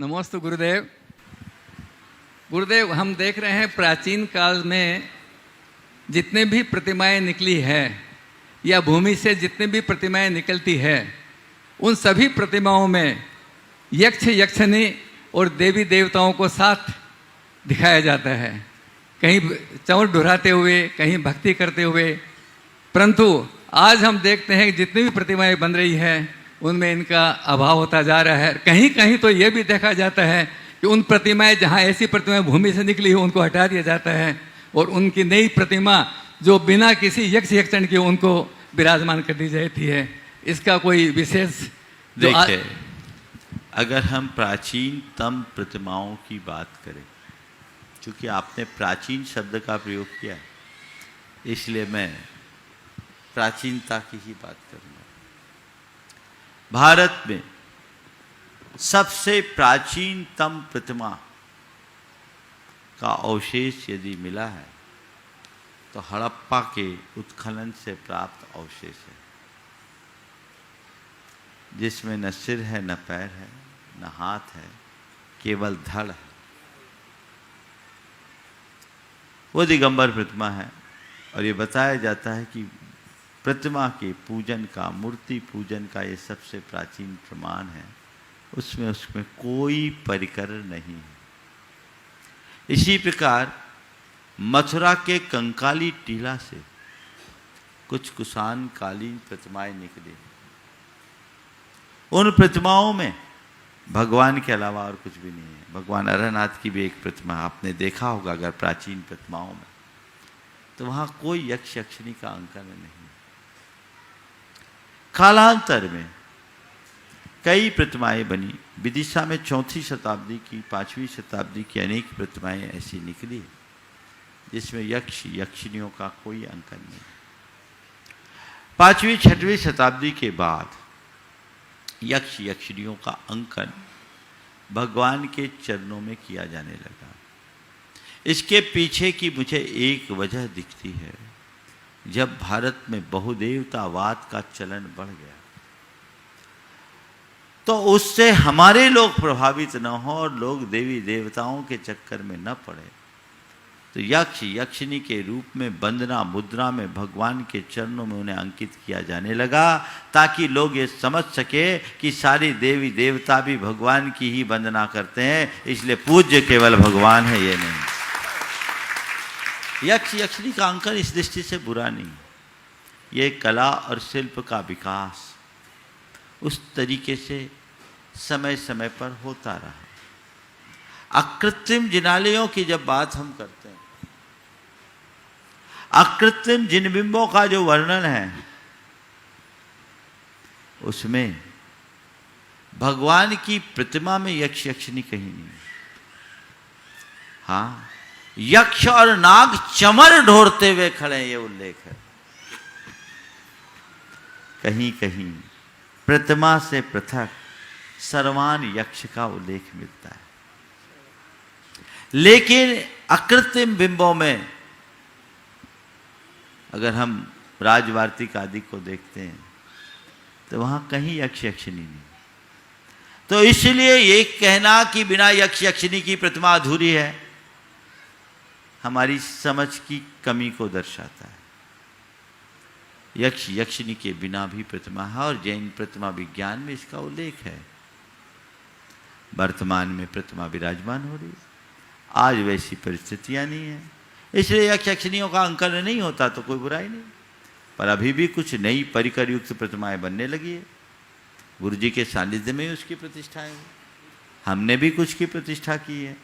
नमस्ते गुरुदेव। गुरुदेव, हम देख रहे हैं प्राचीन काल में जितने भी प्रतिमाएं निकली है या भूमि से जितने भी प्रतिमाएं निकलती है, उन सभी प्रतिमाओं में यक्ष यक्षिणी और देवी देवताओं को साथ दिखाया जाता है, कहीं चौर ढुराते हुए, कहीं भक्ति करते हुए। परंतु आज हम देखते हैं कि जितनी भी प्रतिमाएं बन रही है उनमें इनका अभाव होता जा रहा है। कहीं कहीं तो ये भी देखा जाता है कि उन प्रतिमाएं, जहाँ ऐसी प्रतिमाएं भूमि से निकली हो, उनको हटा दिया जाता है और उनकी नई प्रतिमा जो बिना किसी यक्ष यक्षण के उनको विराजमान कर दी जाती है। इसका कोई विशेष देखिए, अगर हम प्राचीनतम प्रतिमाओं की बात करें, क्योंकि आपने प्राचीन शब्द का प्रयोग किया, इसलिए मैं प्राचीनता की ही बात करूंगा। भारत में सबसे प्राचीनतम प्रतिमा का अवशेष यदि मिला है तो हड़प्पा के उत्खनन से प्राप्त अवशेष है, जिसमें न सिर है, न पैर है, न हाथ है, केवल धड़ है। वो दिगंबर प्रतिमा है और ये बताया जाता है कि प्रतिमा के पूजन का, मूर्ति पूजन का ये सबसे प्राचीन प्रमाण है। उसमें कोई परिकर नहीं है। इसी प्रकार मथुरा के कंकाली टीला से कुछ कुषाण कालीन प्रतिमाएं निकली। उन प्रतिमाओं में भगवान के अलावा और कुछ भी नहीं है। भगवान अरहनाथ की भी एक प्रतिमा आपने देखा होगा अगर प्राचीन प्रतिमाओं में, तो वहां कोई यक्ष यक्षिणी का अंकन नहीं। कालांतर में कई प्रतिमाएं बनी। विदिशा में 4वीं शताब्दी की, 5वीं शताब्दी की अनेक प्रतिमाएं ऐसी निकली जिसमें यक्ष यक्षिणियों का कोई अंकन नहीं। 5वीं 6वीं शताब्दी के बाद यक्ष यक्षिणियों का अंकन भगवान के चरणों में किया जाने लगा। इसके पीछे की मुझे एक वजह दिखती है। जब भारत में बहुदेवतावाद का चलन बढ़ गया तो उससे हमारे लोग प्रभावित न हो और लोग देवी देवताओं के चक्कर में न पड़े, तो यक्ष यक्षिणी के रूप में वंदना मुद्रा में भगवान के चरणों में उन्हें अंकित किया जाने लगा, ताकि लोग ये समझ सके कि सारी देवी देवता भी भगवान की ही वंदना करते हैं, इसलिए पूज्य केवल भगवान है, ये नहीं। यक्ष यक्षिणी का अंकन इस दृष्टि से बुरा नहीं। ये कला और शिल्प का विकास उस तरीके से समय समय पर होता रहा। अकृत्रिम जिनालयों की जब बात हम करते हैं, अकृत्रिम जिनबिंबों का जो वर्णन है, उसमें भगवान की प्रतिमा में यक्ष यक्षिणी कहीं नहीं। हाँ, यक्ष और नाग चमर ढोरते हुए खड़े हैं, ये उल्लेख है। कहीं कहीं प्रतिमा से पृथक सर्वान यक्ष का उल्लेख मिलता है, लेकिन अकृत्रिम बिंबों में अगर हम राजवार्तिक आदि को देखते हैं तो वहां कहीं यक्ष यक्षिणी नहीं। तो इसलिए ये कहना कि बिना यक्ष यक्षिणी की प्रतिमा अधूरी है, हमारी समझ की कमी को दर्शाता है। यक्ष यक्षिणी के बिना भी प्रतिमा है और जैन प्रतिमा विज्ञान में इसका उल्लेख है। वर्तमान में प्रतिमा विराजमान हो रही है, आज वैसी परिस्थितियां नहीं है, इसलिए यक्ष यक्षिणियों का अंकन नहीं होता तो कोई बुराई नहीं। पर अभी भी कुछ नई परिकर युक्त प्रतिमाएं बनने लगी है। गुरु जी के सानिध्य में उसकी प्रतिष्ठा है, हमने भी कुछ की प्रतिष्ठा की है।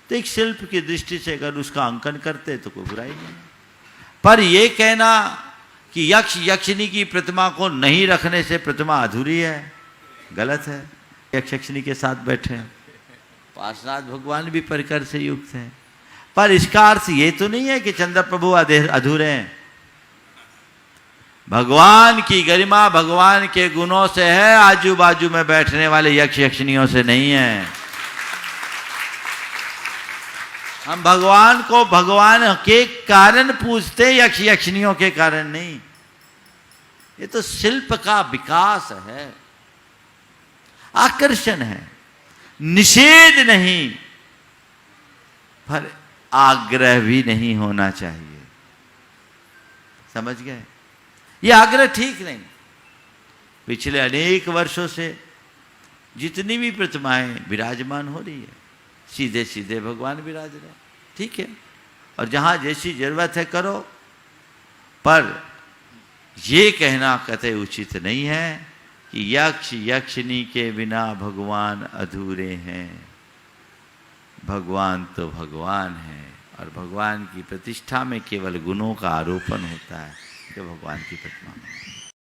तो एक शिल्प की दृष्टि से अगर उसका अंकन करते तो कोई बुराई नहीं। पर यह कहना कि यक्ष यक्षिणी की प्रतिमा को नहीं रखने से प्रतिमा अधूरी है, गलत है। यक्ष यक्षिणी के साथ बैठे हैं, पार्षनाथ भगवान भी परिकर से युक्त हैं, पर इसका अर्थ ये तो नहीं है कि चंद्र प्रभु अधूरे हैं। भगवान की गरिमा भगवान के गुणों से है, आजू बाजू में बैठने वाले यक्ष यक्षिणियों से नहीं है। हम भगवान को भगवान के कारण पूजते, यक्ष यक्षिणियों के कारण नहीं। ये तो शिल्प का विकास है, आकर्षण है। निषेध नहीं, पर आग्रह भी नहीं होना चाहिए। समझ गए? ये आग्रह ठीक नहीं। पिछले अनेक वर्षों से जितनी भी प्रतिमाएं विराजमान हो रही है, सीधे सीधे भगवान विराज रहे, ठीक है, और जहां जैसी जरूरत है करो, पर ये कहना कतई उचित नहीं है कि यक्ष यक्षिणी के बिना भगवान अधूरे हैं। भगवान तो भगवान है, और भगवान की प्रतिष्ठा में केवल गुणों का आरोपण होता है कि भगवान की प्रतिमा।